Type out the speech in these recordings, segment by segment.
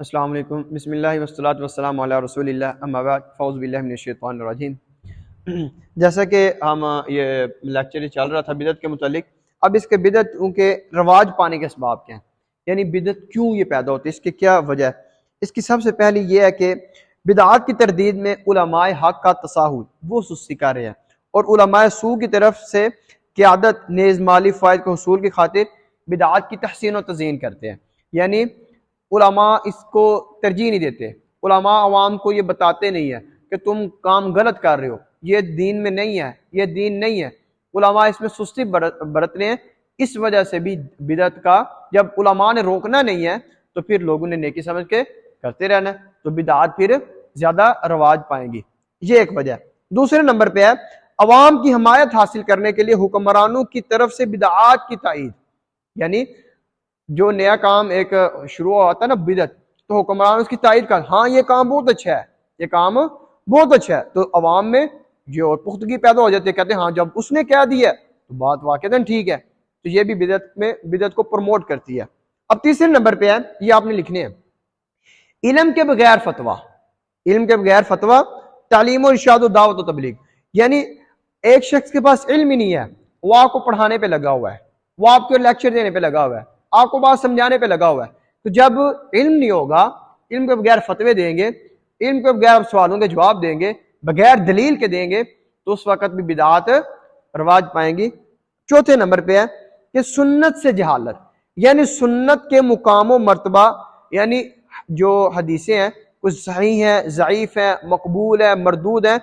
السلام علیکم، بسم اللہ والصلاۃ والسلام علی رسول اللہ، اما بعد، فاعوذ باللہ من الشیطان الرجیم۔ جیسا کہ ہم یہ لیکچر چل رہا تھا بدعت کے متعلق، اب اس کے بدعت کے رواج پانے کے اسباب کیا ہیں، یعنی بدعت کیوں یہ پیدا ہوتی ہے، اس کی کیا وجہ ہے۔ اس کی سب سے پہلی یہ ہے کہ بدعات کی تردید میں علماء حق کا تساہل، وہ سستی کر رہے ہیں، اور علماء سوء کی طرف سے قیادت نیز مالی فائد کے حصول کی خاطر بدعات کی تحسین و تزیین کرتے ہیں۔ یعنی علماء اس کو ترجیح نہیں دیتے، علماء عوام کو یہ بتاتے نہیں ہیں کہ تم کام غلط کر رہے ہو، یہ دین میں نہیں ہے، یہ دین نہیں ہے۔ علماء اس میں سستی برت رہے ہیں، اس وجہ سے بھی بدعت کا جب علماء نے روکنا نہیں ہے تو پھر لوگوں نے نیکی سمجھ کے کرتے رہنا ہے، تو بدعات پھر زیادہ رواج پائیں گی، یہ ایک وجہ ہے۔ دوسرے نمبر پہ ہے عوام کی حمایت حاصل کرنے کے لیے حکمرانوں کی طرف سے بدعات کی تائید، یعنی جو نیا کام ایک شروع ہوتا ہے نا بدعت، تو حکمران اس کی تائید کر، ہاں یہ کام بہت اچھا ہے، یہ کام بہت اچھا ہے، تو عوام میں جو پختگی پیدا ہو جاتی ہے، کہتے ہیں ہاں جب اس نے کہہ دیا تو بات واقعتاً ٹھیک ہے، تو یہ بھی بدعت کو پروموٹ کرتی ہے۔ اب تیسرے نمبر پہ ہے، یہ آپ نے لکھنے ہیں، علم کے بغیر فتویٰ، علم کے بغیر فتویٰ، تعلیم و ارشاد و دعوت و تبلیغ، یعنی ایک شخص کے پاس علم ہی نہیں ہے، وہ آپ کو پڑھانے پہ لگا ہوا ہے، وہ آپ کو لیکچر دینے پہ لگا ہوا ہے، آپ کو بات سمجھانے پہ لگا ہوا ہے، تو جب علم نہیں ہوگا، علم کے بغیر فتوے دیں گے، علم کے بغیر سوالوں کے جواب دیں گے، بغیر دلیل کے دیں گے، تو اس وقت بھی بدعات رواج پائیں گی۔ چوتھے نمبر پہ ہے کہ سنت سے جہالت، یعنی سنت کے مقام و مرتبہ، یعنی جو حدیثیں ہیں کچھ صحیح ہیں، ضعیف ہیں، مقبول ہیں، مردود ہیں،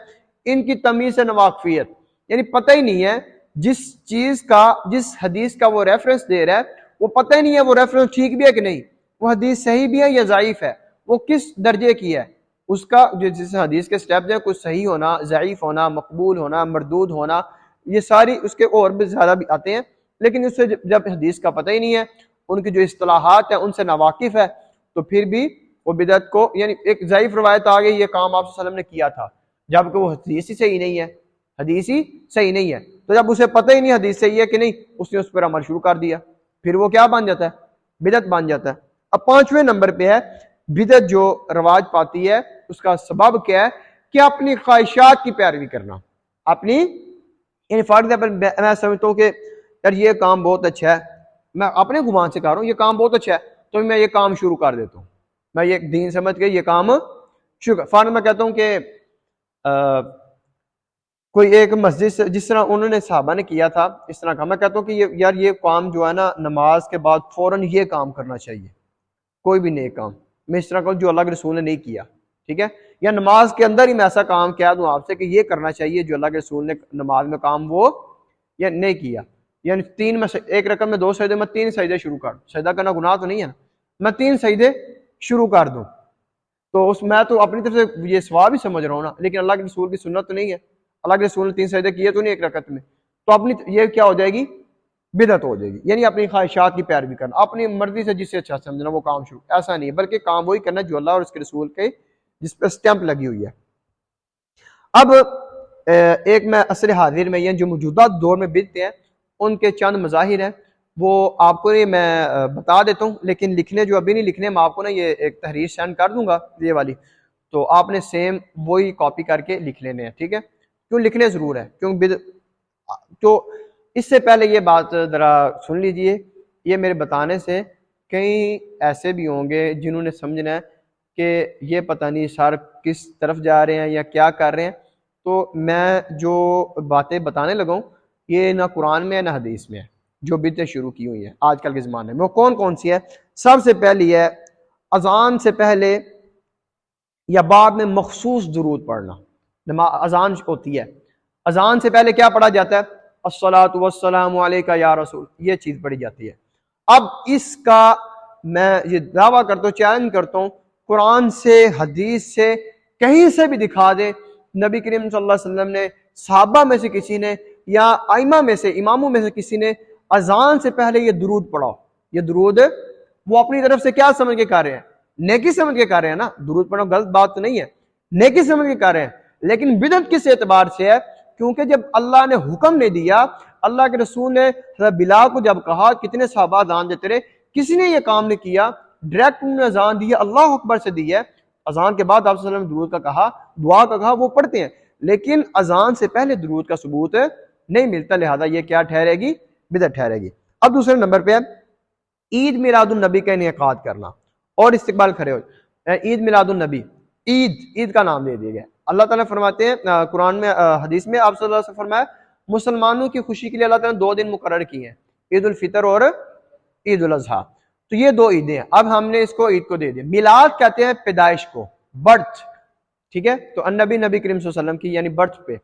ان کی تمیز سے ناواقفیت، یعنی پتہ ہی نہیں ہے جس چیز کا، جس حدیث کا وہ ریفرنس دے رہا ہے، وہ پتہ ہی نہیں ہے وہ ریفرنس ٹھیک بھی ہے کہ نہیں، وہ حدیث صحیح بھی ہے یا ضعیف ہے، وہ کس درجے کی ہے، اس کا جو جس حدیث کے سٹیپس ہیں، کچھ صحیح ہونا، ضعیف ہونا، مقبول ہونا، مردود ہونا، یہ ساری اس کے اور بھی زیادہ بھی آتے ہیں، لیکن اس سے جب حدیث کا پتہ ہی نہیں ہے، ان کی جو اصطلاحات ہیں ان سے ناواقف ہے، تو پھر بھی وہ بدعت کو، یعنی ایک ضعیف روایت آ گئی، یہ کام آپ صلی اللہ علیہ وسلم نے کیا تھا، جبکہ وہ حدیث ہی صحیح نہیں ہے، حدیث ہی صحیح نہیں ہے، تو جب اسے پتہ ہی نہیں حدیث صحیح ہے کہ نہیں، اس نے اس پر عمل شروع کر دیا، پھر وہ کیا بن جاتا ہے، بدعت بن جاتا ہے۔ اب پانچویں نمبر پہ ہے بدعت جو رواج پاتی ہے، اس کا سبب کیا ہے کہ اپنی خواہشات کی پیروی کرنا، اپنی، یعنی فار ایگزامپل میں سمجھتا ہوں کہ یار یہ کام بہت اچھا ہے، میں اپنے گمان سے کہہ رہا ہوں یہ کام بہت اچھا ہے، تو میں یہ کام شروع کر دیتا ہوں، میں یہ دین سمجھ کے یہ کام شروع کر، فار میں کہتا ہوں کہ کوئی ایک مسجد سے، جس طرح انہوں نے صحابہ نے کیا تھا اس طرح کا، میں کہتا ہوں کہ یار یہ کام جو ہے نا، نماز کے بعد فوراً یہ کام کرنا چاہیے، کوئی بھی نیک کام میں اس طرح کا جو اللہ کے رسول نے نہیں کیا، ٹھیک ہے، یا نماز کے اندر ہی میں ایسا کام کہہ دوں آپ سے کہ یہ کرنا چاہیے جو اللہ کے رسول نے نماز میں کام وہ یا نہیں کیا، یعنی تین میں ایک رقم میں 2 سجدے، میں 3 سجدے شروع کر دوں، سجدہ کرنا گناہ تو نہیں ہے نا، میں 3 سجدے شروع کر دوں، تو اس میں تو اپنی طرف سے یہ ثواب ہی سمجھ رہا ہوں نا، لیکن اللہ کے رسول کی سنت تو نہیں ہے، اللہ کے رسول نے 3 سجدے کیے تو نہیں ایک رکعت میں، تو اپنی یہ کیا ہو جائے گی، بدعت ہو جائے گی، یعنی اپنی خواہشات کی پیروی کرنا، اپنی مرضی سے جسے اچھا سمجھنا وہ کام شروع، ایسا نہیں، بلکہ کام وہی کرنا جو اللہ اور اس کے رسول کے جس پہ سٹیمپ لگی ہوئی ہے۔ اب ایک میں عصر حاضر میں، جو موجودہ دور میں بدعتیں ہیں ان کے چند مظاہر ہیں، وہ آپ کو میں بتا دیتا ہوں، لیکن لکھنے جو ابھی نہیں لکھنے، میں آپ کو نا یہ ایک تحریر سینڈ کر دوں گا یہ والی، تو آپ نے سیم وہی کاپی کر کے لکھ لینے ہیں، ٹھیک ہے، کیوں لکھنے ضرور ہے، کیوں تو اس سے پہلے یہ بات ذرا سن لیجئے، یہ میرے بتانے سے کئی ایسے بھی ہوں گے جنہوں نے سمجھنا ہے کہ یہ پتہ نہیں سر کس طرف جا رہے ہیں یا کیا کر رہے ہیں، تو میں جو باتیں بتانے لگا ہوں یہ نہ قرآن میں ہے نہ حدیث میں ہے، جو بدعتیں شروع کی ہوئی ہیں آج کل کے زمانے میں، وہ کون کون سی ہے؟ سب سے پہلی ہے اذان سے پہلے یا بعد میں مخصوص درود پڑھنا، اذان ہوتی ہے، اذان سے پہلے کیا پڑھا جاتا ہے؟ الصلاۃ والسلام علیکہ یا رسول، یہ چیز پڑھی جاتی ہے۔ اب اس کا میں یہ دعویٰ کرتا ہوں، چیلنج کرتا ہوں، قرآن سے، حدیث سے، کہیں سے بھی دکھا دیں نبی کریم صلی اللہ علیہ وسلم نے، صحابہ میں سے کسی نے، یا ائمہ میں سے، اماموں میں سے کسی نے اذان سے پہلے یہ درود پڑھا، یہ درود وہ اپنی طرف سے کیا سمجھ کے کر رہے ہیں؟ نیکی سمجھ کے کر رہے ہیں نا، درود پڑھنا غلط بات تو نہیں ہے، نیکی سمجھ کے کر رہے ہیں، لیکن بدعت کس اعتبار سے ہے؟ کیونکہ جب اللہ نے حکم نہیں دیا، اللہ کے رسول نے حضرت بلال کو جب کہا، کتنے صحابہ اذان دیتے رہے، کسی نے یہ کام نہیں کیا، ڈائریکٹ انہوں نے اذان دی ہے، اللہ اکبر سے دی ہے، اذان کے بعد آپ صلی اللہ علیہ وسلم نے درود کا کہا، دعا کا کہا، وہ پڑھتے ہیں، لیکن اذان سے پہلے درود کا ثبوت نہیں ملتا، لہذا یہ کیا ٹھہرے گی؟ بدعت ٹھہرے گی۔ اب دوسرے نمبر پہ ہے عید میلاد النبی کا انعقاد کرنا اور استقبال کھڑے ہو۔ عید میلاد النبی، عید کا نام دے دیا گیا۔ اللہ تعالیٰ فرماتے ہیں قرآن میں، حدیث میں آپ صلی اللہ علیہ وسلم فرمایا مسلمانوں کی خوشی کے لیے اللہ تعالیٰ نے 2 دن مقرر کی ہیں، عید الفطر اور عید الاضحیٰ، تو یہ 2 عیدیں ہیں۔ اب ہم نے اس کو عید کو دے دیا۔ میلاد کہتے ہیں پیدائش کو، برتھ، ٹھیک ہے؟ تو النبی نبی کریم صلی اللہ علیہ وسلم کی یعنی برتھ پہ،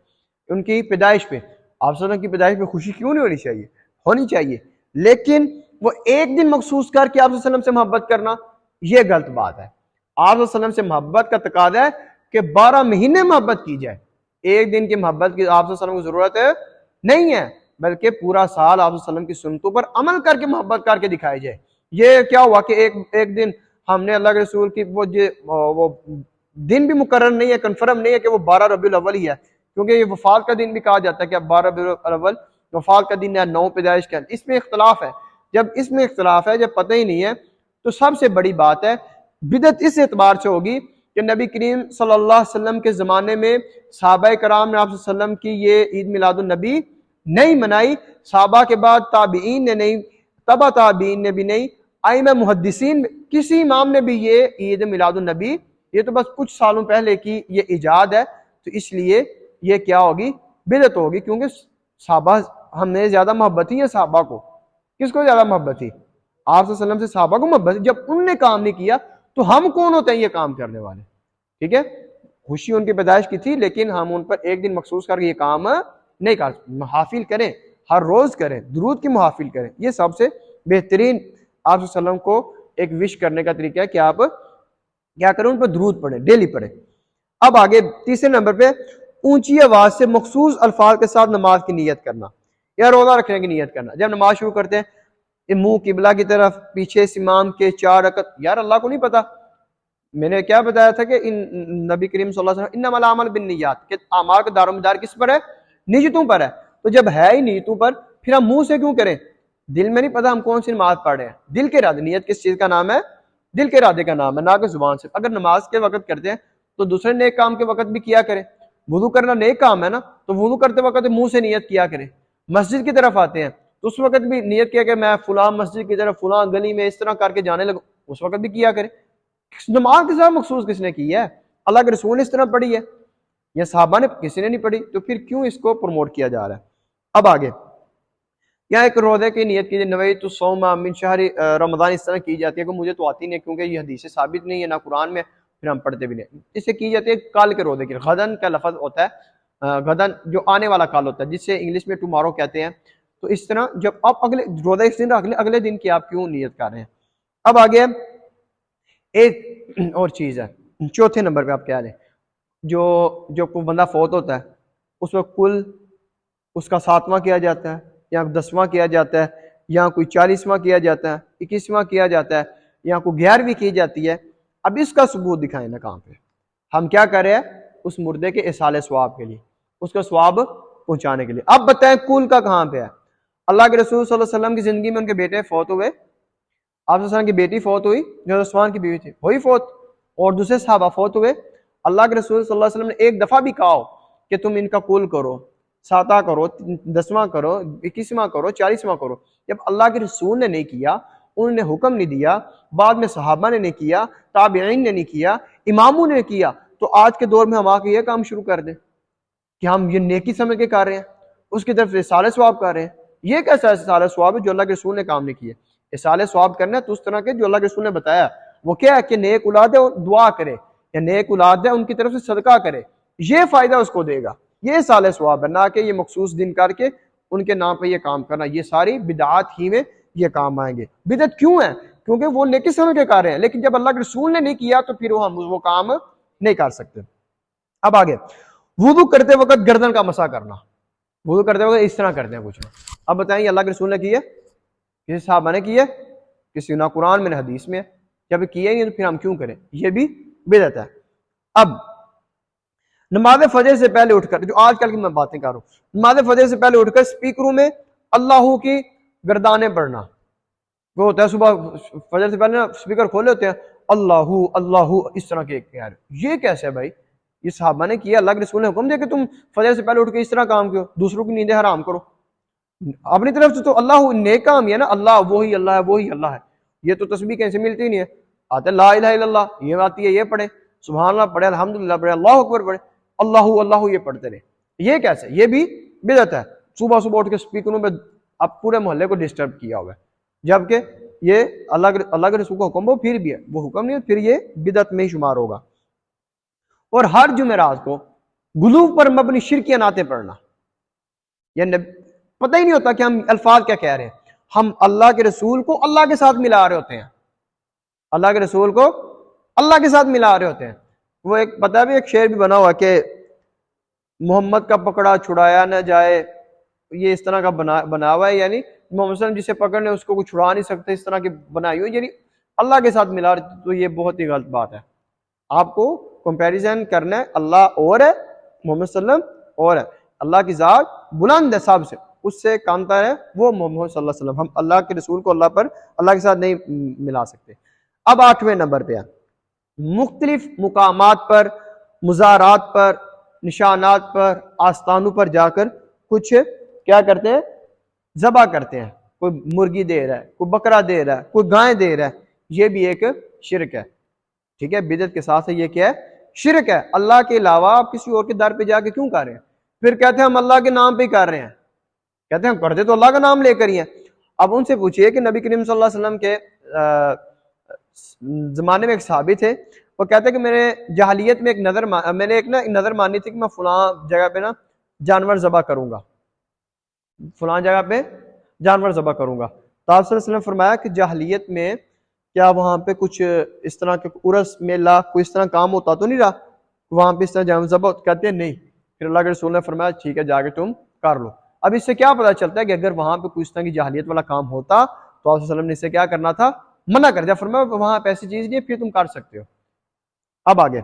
ان کی پیدائش پہ، آپ صلی اللہ علیہ وسلم کی پیدائش پہ خوشی کیوں نہیں ہونی چاہیے؟ ہونی چاہیے، لیکن وہ ایک دن مخصوص کر کے آپ صلی اللہ علیہ وسلم سے محبت کرنا یہ غلط بات ہے۔ آپ صلی اللہ علیہ وسلم سے محبت کا تقاضا ہے کہ 12 مہینے محبت کی جائے، ایک دن کی محبت کی آپ صلی اللہ علیہ وسلم کو ضرورت نہیں ہے، بلکہ پورا سال آپ صلی اللہ علیہ وسلم کی سنتوں پر عمل کر کے محبت کر کے دکھائی جائے۔ یہ کیا ہوا کہ ایک دن ہم نے اللہ کے رسول کی وہ دن بھی مقرر نہیں ہے، کنفرم نہیں ہے کہ وہ 12 ربیع الاول ہی ہے، کیونکہ یہ وفات کا دن بھی کہا جاتا ہے کہ اب 12 ربیع الاول وفات کا دن ہے، 9 پیدائش کا، اس میں اختلاف ہے۔ جب اس میں اختلاف ہے، جب پتہ ہی نہیں ہے، تو سب سے بڑی بات ہے بدعت اس اعتبار سے ہوگی کہ نبی کریم صلی اللہ علیہ وسلم کے زمانے میں صحابہ کرام نے آپ صلی اللہ علیہ وسلم کی یہ عید میلاد النبی نہیں منائی، صحابہ کے بعد تابعین نے نہیں، تبع تابعین نے بھی نہیں، ائمہ محدثین کسی امام نے بھی یہ عید میلاد النبی، یہ تو بس کچھ سالوں پہلے کی یہ ایجاد ہے، تو اس لیے یہ کیا ہوگی؟ بدعت ہوگی، کیونکہ صحابہ ہم نے زیادہ محبت ہی ہے صحابہ کو، کس کو زیادہ محبت تھی؟ آپ صلی اللہ علیہ وسلم سے صحابہ کو محبت، جب ان نے کام نہیں کیا تو ہم کون ہوتے ہیں یہ کام کرنے والے؟ ٹھیک ہے، خوشی ان کی پیدائش کی تھی، لیکن ہم ان پر ایک دن مخصوص کر کے یہ کام نہیں کر، محافل کریں، ہر روز کریں، درود کی محافل کریں، یہ سب سے بہترین آپ صلی اللہ علیہ وسلم کو ایک وش کرنے کا طریقہ ہے کہ آپ کیا کریں؟ ان پر درود پڑھیں، ڈیلی پڑھیں۔ اب آگے تیسرے نمبر پہ اونچی آواز سے مخصوص الفاظ کے ساتھ نماز کی نیت کرنا یا روزہ رکھنے کی نیت کرنا۔ جب نماز شروع کرتے ہیں منہ قبلہ کی طرف، پیچھے سے امام کے 4 رکعت، یار اللہ کو نہیں پتا، میں نے کیا بتایا تھا کہ نبی کریم صلی اللہ علیہ وسلم انما الاعمال بالنیات، کہ اعمال کا دار و مدار کس پر ہے؟ نیتوں پر ہے، تو جب ہے ہی نیتوں پر، پھر ہم منہ سے کیوں کریں؟ دل میں نہیں پتا ہم کون سی نماز پڑھ رہے ہیں، دل کے ارادے، نیت کس چیز کا نام ہے؟ دل کے ارادے کا نام ہے، نہ کہ زبان سے۔ اگر نماز کے وقت کرتے ہیں تو دوسرے نیک کام کے وقت بھی کیا کریں، وضو کرنا نیک کام ہے نا، تو وضو کرتے وقت منہ سے نیت کیا کریں۔ مسجد کی طرف آتے ہیں تو اس وقت بھی نیت کیا کہ میں فلاں مسجد کی طرف فلاں گلی میں اس طرح کر کے جانے لگوں، اس وقت بھی کیا کریں۔ نماز کے ساتھ مخصوص کس نے کی ہے؟ اللہ کے رسول نے اس طرح پڑھی ہے یا صحابہ نے؟ کسی نے نہیں پڑھی، تو پھر کیوں اس کو پروموٹ کیا جا رہا ہے؟ اب آگے یا ایک روزے کی نیت کی نویت الصوم من شہر رمضان، اس طرح کی جاتی ہے کہ مجھے تو آتی نہیں کیونکہ یہ حدیث ثابت نہیں ہے، نہ قرآن میں، پھر ہم پڑھتے بھی نہیں۔ اس سے کی جاتی ہے کل کے روزے کی، غدن کا لفظ ہوتا ہے، غدن جو آنے والا کل ہوتا ہے، جس سے انگلش میں ٹمارو کہتے ہیں۔ تو اس طرح جب آپ اگلے روزہ اس دن رکھ لیں، اگلے دن کی آپ کیوں نیت کر رہے ہیں؟ اب آگے ایک اور چیز ہے، چوتھے نمبر پہ آپ کیا لیں، جو کوئی بندہ فوت ہوتا ہے اس وقت کل اس کا 7واں کیا جاتا ہے یا 10واں کیا جاتا ہے یا کوئی 40واں کیا جاتا ہے، 21واں کیا جاتا ہے یا کوئی 11ویں کی جاتی ہے۔ اب اس کا ثبوت دکھائیں نا کہاں پہ؟ ہم کیا کر رہے ہیں؟ اس مردے کے اصالہ ثواب کے لیے، اس کا ثواب پہنچانے کے لیے۔ اب بتائیں کل کا کہاں پہ ہے؟ اللہ کے رسول صلی اللہ علیہ وسلم کی زندگی میں ان کے بیٹے فوت ہوئے، آپ صلی اللہ علیہ وسلم کی بیٹی فوت ہوئی جو عثمان کی بیوی تھی، وہی فوت، اور دوسرے صحابہ فوت ہوئے۔ اللہ کے رسول صلی اللہ علیہ وسلم نے ایک دفعہ بھی کہا ہو کہ تم ان کا کل کرو، 7واں کرو، 10واں کرو، 21واں کرو، 40واں کرو؟ جب اللہ کے رسول نے نہیں کیا، انہوں نے حکم نہیں دیا، بعد میں صحابہ نے نہیں کیا، تابعین نے نہیں کیا، اماموں نے کیا، تو آج کے دور میں ہم آ کے یہ کام شروع کر دیں کہ ہم یہ نیکی سمجھ کے کر رہے ہیں، اس کی طرف اصالہ ثواب کر رہے ہیں؟ یہ کیسا اصالہ ثواب ہے جو اللہ کے رسول نے کام نہیں کیا؟ اصالہ ثواب کرنا ہے تو اس طرح کے جو اللہ کے رسول نے بتایا، وہ کیا ہے کہ نیک اولاد ہے دعا کرے، یا نیک اولاد ہے ان کی طرف سے صدقہ کرے، یہ فائدہ اس کو دے گا، یہ اصالہ ثواب ہے، نہ کہ یہ مخصوص دن کر کے ان کے نام پہ یہ کام کرنا۔ یہ ساری بدعات ہی میں یہ کام آئیں گے۔ بدعت کیوں ہے؟ کیونکہ وہ نیکی سمجھ کے کر رہے ہیں، لیکن جب اللہ کے رسول نے نہیں کیا تو پھر ہم وہ کام نہیں کر سکتے۔ اب آگے وضو کرتے وقت گردن کا مسح کرنا، وضو کرتے وقت اس طرح کرتے ہیں کچھ۔ اب بتائیں اللہ کے رسول نے کی ہے؟ کسی صحابہ نے کی ہے؟ کسی نہ قرآن میں نہ حدیث میں۔ جب کیا ہی نہیں تو پھر ہم کیوں کریں؟ یہ بھی بدعت ہے۔ اب نماز فجر سے پہلے اٹھ کر، جو آج کل کی میں باتیں کر رہا ہوں، نماز فجر سے پہلے اٹھ کر سپیکروں میں اللہ کی گردانیں پڑھنا، وہ ہوتا ہے صبح فجر سے پہلے نا اسپیکر کھولے ہوتے ہیں اللہ اللہ اس طرح کے یار یہ کیسے ہے بھائی؟ یہ صحابہ نے کیا، اللہ کے رسول نے حکم دیا کہ تم فجر سے پہلے اٹھ کے اس طرح کام کرو، دوسروں کی نیندیں حرام کرو. اپنی طرف سے تو اللہ نیک کام ہے نا، اللہ وہی اللہ ہے وہی اللہ ہے. یہ تو تسبیح کہیں سے ملتی نہیں ہے. آتے لا الہ الا اللہ یہ آتی ہے، یہ پڑھے سبحان اللہ پڑھے الحمدللہ پڑھے اللہ اکبر پڑھے اللہ اللہ یہ پڑھتے رہے. یہ کیسے؟ یہ بھی بدعت ہے. صبح صبح اٹھ کے اسپیکروں میں اب پورے محلے کو ڈسٹرب کیا ہوا ہے، جبکہ یہ اللہ کے رسول کا حکم ہو پھر بھی ہے، وہ حکم نہیں ہے پھر یہ بدعت میں ہی شمار ہوگا. اور ہر جمعرات کو غلو پر مبنی شرکیہ نعتیں پڑھنا، یعنی پتہ ہی نہیں ہوتا کہ ہم الفاظ کیا کہہ رہے ہیں. ہم اللہ کے رسول کو اللہ کے ساتھ ملا رہے ہوتے ہیں، اللہ کے رسول کو اللہ کے ساتھ ملا رہے ہوتے ہیں. وہ ایک پتہ بھی ایک شعر بھی بنا ہوا کہ محمد کا پکڑا چھڑایا نہ جائے، یہ اس طرح کا بنا ہوا ہے، یعنی محمد صلی اللہ علیہ وسلم جسے پکڑنے اس کو چھڑا نہیں سکتے، اس طرح کی بنائی ہوئی، یعنی اللہ کے ساتھ ملا رہے. تو یہ بہت ہی غلط بات ہے. آپ کو کمپیریزن کرنا ہے، اللہ اور ہے محمد صلی اللہ علیہ وسلم اور ہے. اللہ کی ذات بلند ہے سب سے، اس سے کامتا ہے وہ محمد صلی اللہ علیہ وسلم. ہم اللہ کے رسول کو اللہ کے ساتھ نہیں ملا سکتے. اب 8ویں نمبر پہ ہے مختلف مقامات پر، مزارات پر، نشانات پر، آستانوں پر جا کر کچھ کیا کرتے ہیں؟ ذبح کرتے ہیں. کوئی مرغی دے رہا ہے، کوئی بکرا دے رہا ہے، کوئی گائے دے رہا ہے، یہ بھی ایک شرک ہے. ٹھیک ہے، بدعت کے ساتھ یہ کیا ہے؟ شرک ہے. اللہ کے علاوہ آپ کسی اور کے در پہ جا کے کیوں کر رہے ہیں؟ پھر کہتے ہیں ہم اللہ کے نام پہ ہی کر رہے ہیں، کہتے ہیں ہم کرتے تو اللہ کا نام لے کر ہی ہیں. اب ان سے پوچھئے کہ نبی کریم صلی اللہ علیہ وسلم کے زمانے میں ایک صحابی تھے، وہ کہتے ہیں کہ میرے جاہلیت میں میں نے ایک نظر مانی تھی کہ میں فلاں جگہ پہ نا جانور ذبح کروں گا، فلاں جگہ پہ جانور ذبح کروں گا. تو آپ صلی اللہ علیہ وسلم نے فرمایا کہ جاہلیت میں کیا وہاں پہ کچھ اس طرح کے عرس میلہ کوئی اس طرح کام ہوتا تو نہیں رہا وہاں پہ اس طرح جانور ذبح؟ کہتے ہیں نہیں. پھر اللہ کے رسول نے فرمایا ٹھیک ہے جا کے تم کر لو. اب اس سے کیا پتہ چلتا ہے کہ اگر وہاں پہ کوئی اس طرح کی جاہلیت والا کام ہوتا تو آپ صلی اللہ علیہ وسلم نے اس سے کیا کرنا تھا؟ منع کر دیا. فرمایا وہاں پہ ایسی چیز نہیں ہے، پھر تم کر سکتے ہو. اب آگے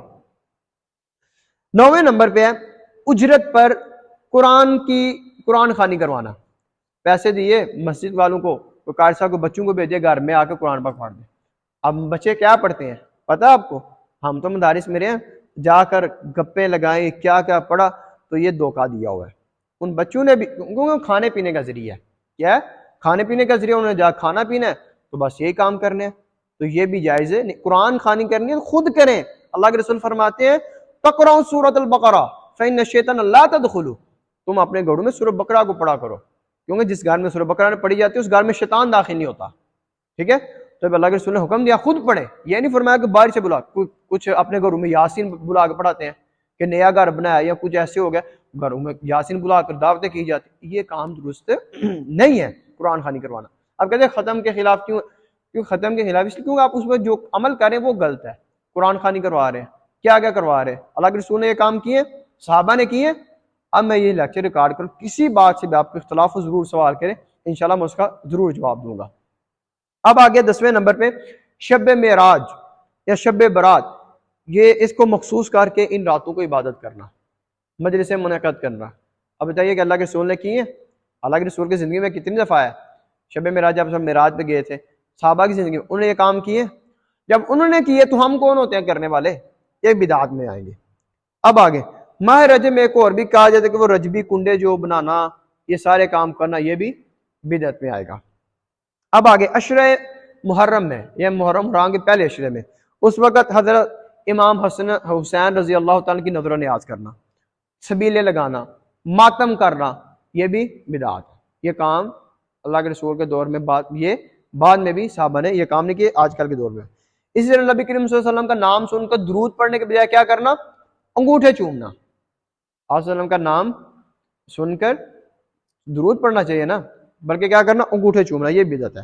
9ویں نمبر پہ ہے اجرت پر قرآن خوانی کروانا. پیسے دیے مسجد والوں کو، تو قاری صاحب کو بچوں کو بھیجے گھر میں آ کے قرآن پاک پڑھ دیں. اب بچے کیا پڑھتے ہیں پتہ آپ کو؟ ہم تو مدارس میں رہے ہیں، جا کر گپے لگائیں کیا کیا پڑھا، تو یہ دھوکہ دیا ہوا ہے. ان بچوں نے بھی کھانے پینے کا ذریعہ ہے، کیا ہے؟ کھانے پینے کا ذریعہ، انہوں نے جا کھانا پینا ہے تو بس یہی کام کرنے ہیں. تو یہ بھی جائز ہے. قرآن خوانی کرنی ہے خود کریں. اللہ کے رسول فرماتے ہیں تقرؤ سورۃ البقرہ فإن الشیطان لا تدخلوا، تم اپنے گھروں میں سورۃ بقرہ کو پڑھا کرو، کیونکہ جس گھر میں سورۃ بقرہ پڑھی جاتی ہے اس گھر میں شیطان داخل نہیں ہوتا. ٹھیک ہے، تو اللہ کے رسول نے حکم دیا خود پڑھے. یہ نہیں فرمایا کہ باہر سے بلا. کچھ اپنے گھروں میں یاسین بلا کے پڑھاتے ہیں کہ نیا گھر بنایا یا کچھ ایسے ہو گیا، گھروں میں یاسین بلا کر دعوتیں کی جاتی. یہ کام درست نہیں ہے قرآن خوانی کروانا. اب کہتے ہیں ختم کے خلاف کیوں ختم کے خلاف؟ اس لیے کیونکہ آپ اس میں جو عمل کریں وہ غلط ہے. قرآن خوانی کروا رہے ہیں، کیا کیا کروا رہے ہیں؟ اللہ کے رسول نے یہ کام کیے، صحابہ نے کیے. اب میں یہ لیکچر ریکارڈ کروں، کسی بات سے بھی آپ کو اختلاف ہو ضرور سوال کریں، انشاءاللہ میں اس کا ضرور جواب دوں گا. اب آگے 10ویں نمبر پہ شب معراج یا شب برات، یہ اس کو مخصوص کر کے ان راتوں کو عبادت کرنا، مجلس منعقد کرنا. اب بتائیے کہ اللہ کے رسول نے کی ہے؟ اللہ کے رسول کی زندگی میں کتنی دفعہ ہے شب معراج؟ جب سب معراج پہ گئے تھے صحابہ کی زندگی میں انہوں نے یہ کام کیے. جب انہوں نے کیے تو ہم کون ہوتے ہیں کرنے والے؟ یہ بدعات میں آئیں گے. اب آگے ماہ رجب میں ایک اور بھی کہا جاتا ہے کہ وہ رجبی کنڈے جو بنانا، یہ سارے کام کرنا، یہ بھی بدعت میں آئے گا. اب آگے عشرہ محرم میں، یہ محرم حرام کے پہلے عشرے میں، اس وقت حضرت امام حسین رضی اللہ تعالیٰ کی نظر و نیاز کرنا، سبیلے لگانا، ماتم کرنا، یہ بھی بدعات ہے. یہ کام اللہ کے رسول کے دور میں یہ بعد میں بھی صحابہ نے یہ کام نہیں کیے، آج کل کے دور میں. اسی طرح نبی کریم صلی اللہ علیہ وسلم کا نام سن کر درود پڑھنے کے بجائے کیا کرنا؟ انگوٹھے چومنا. آپ صلی اللہ علیہ وسلم کا نام سن کر درود پڑھنا چاہیے نا، بلکہ کیا کرنا؟ انگوٹھے چومنا، یہ بدعت ہے.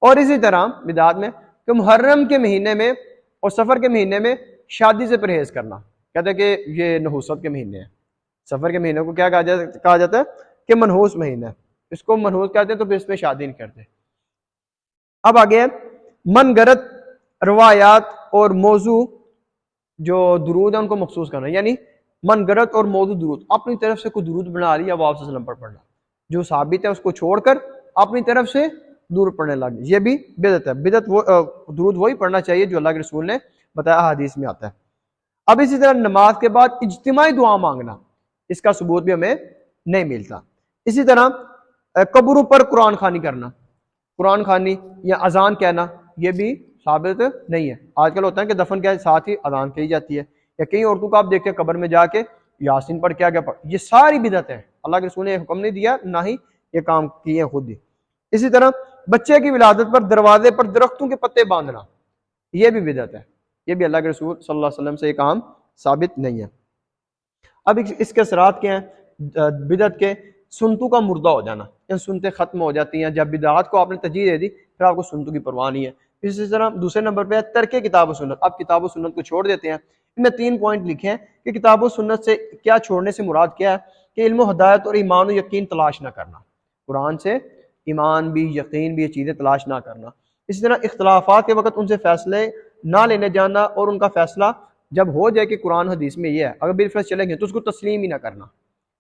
اور اسی طرح بدعات میں کہ محرم کے مہینے میں اور سفر کے مہینے میں شادی سے پرہیز کرنا. کہتے ہیں کہ یہ نحوست کے مہینے ہیں. سفر کے مہینے کو کیا کہا جاتا ہے؟ کہ منحوس مہینہ ہے، اس کو منحوس کہتے ہیں، تو پھر اس میں شادی نہیں کرتے. اب آگے من گھڑت روایات اور موضوع جو درود ہے ان کو مخصوص کرنا، یعنی من گھڑت اور موضوع درود، اپنی طرف سے کوئی درود بنا لیا وہ آپ صلی اللہ علیہ وسلم پر پڑھنا، جو ثابت ہے اس کو چھوڑ کر اپنی طرف سے درود پڑھنے لگ گئے، یہ بھی بدعت ہے۔ بدعت وہ درود وہی پڑھنا چاہیے جو اللہ کے رسول نے بتایا، حدیث میں آتا ہے۔ اب اسی طرح نماز کے بعد اجتماعی دعا مانگنا، اس کا ثبوت بھی ہمیں نہیں ملتا۔ اسی طرح قبروں پر قرآن خوانی کرنا، قرآن خوانی یا اذان کہنا، یہ بھی ثابت نہیں ہے۔ آج کل ہوتا ہے کہ دفن کے ساتھ ہی اذان کہی جاتی ہے، یا کئی عورتوں کو آپ دیکھتے ہیں قبر میں جا کے یاسین پڑھ کے آگے پڑھ، یہ ساری بدعت ہے۔ اللہ کے رسول نے حکم نہیں دیا، نہ ہی یہ کام کیے خود ہی۔ اسی طرح بچے کی ولادت پر دروازے پر درختوں کے پتے باندھنا، یہ بھی بدعت ہے، یہ بھی اللہ کے رسول صلی اللہ علیہ وسلم سے یہ کام ثابت نہیں ہے۔ اب اس کے اثرات کیا ہیں بدعت کے؟ سنتوں کا مردہ ہو جانا، ان سنتیں ختم ہو جاتی ہیں جب بدعات کو آپ نے ترجیح دے دی، پھر آپ کو سنتوں کی پرواہ نہیں ہے۔ اسی طرح دوسرے نمبر پہ ہے ترک کتاب و سنت، آپ کتاب و سنت کو چھوڑ دیتے ہیں۔ ان میں 3 پوائنٹ لکھے ہیں کہ کتاب و سنت سے کیا چھوڑنے سے مراد کیا ہے کہ علم و ہدایت اور ایمان و یقین تلاش نہ کرنا، قرآن سے ایمان بھی یقین بھی یہ چیزیں تلاش نہ کرنا۔ اسی طرح اختلافات کے وقت ان سے فیصلے نہ لینے جانا، اور ان کا فیصلہ جب ہو جائے کہ قرآن حدیث میں یہ ہے، اگر بالفرض چلیں گے تو اس کو تسلیم ہی نہ کرنا،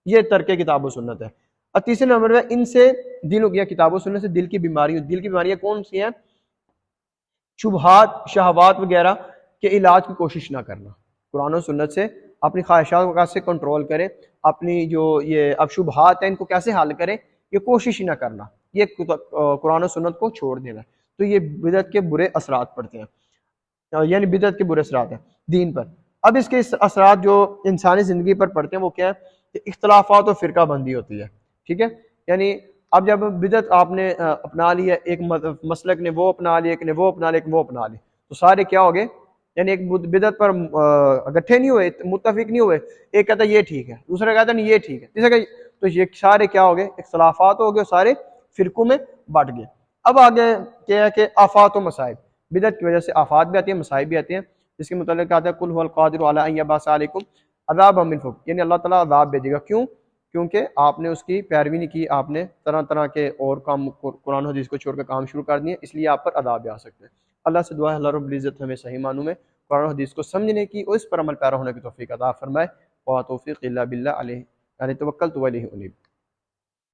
یہ ترک کتاب و سنت ہے۔ اور تیسرے نمبر میں ان سے دل ہو گیا، کتاب و سنت سے دل کی بیماری، دل کی بیماریاں کون سی ہیں؟ شبہات، شہوات وغیرہ کے علاج کی کوشش نہ کرنا، قرآن و سنت سے اپنی خواہشات کو کیسے کنٹرول کریں، اپنی جو یہ اب شبہات ہیں ان کو کیسے حل کریں، یہ کوشش ہی نہ کرنا، یہ قرآن و سنت کو چھوڑ دینا، تو یہ بدعت کے برے اثرات پڑتے ہیں، یعنی بدعت کے برے اثرات ہیں دین پر۔ اب اس کے اثرات جو انسانی زندگی پر پڑتے ہیں وہ کیا ہے کہ اختلافات و فرقہ بندی ہوتی ہے، ٹھیک ہے؟ یعنی اب جب بدعت آپ نے اپنا لی ہے، ایک مسلک نے وہ اپنا لیا، ایک نے وہ اپنا لیا، ایک وہ اپنا لی، تو سارے کیا ہو گئے؟ یعنی ایک بدعت پر اکٹھے نہیں ہوئے، متفق نہیں ہوئے، ایک کہتا ہے یہ ٹھیک ہے، دوسرا کہتا ہے نہیں یہ ٹھیک ہے، تیسرا کہتا تو یہ سارے کیا ہو گئے؟ اختلافات ہو گئے، سارے فرقوں میں بٹ گئے۔ اب آگے کیا ہے کہ آفات و مصائب، بدعت کی وجہ سے آفات بھی آتی ہیں، مصائب بھی آتی ہیں، جس کے متعلق آتا ہے قل هو القادر علی ان یبعث علیکم عذابا من فوق، یعنی اللہ تعالیٰ عذاب بھیجے گا، کیوں؟ کیونکہ آپ نے اس کی پیروی نہیں کی، آپ نے طرح طرح کے اور کام قرآن و حدیث کو چھوڑ کر کام شروع کر دیے، اس لیے آپ پر عذاب بھی آ سکتے ہیں۔ اللہ سے دعا ہے اللہ رب العزت ہمیں صحیح معنوں میں قرآن و حدیث کو سمجھنے کی اور اس پر عمل پیرا ہونے کی توفیق عطا فرمائے۔ وما توفیق الا باللہ، علیہ توکلت و الیہ انیب۔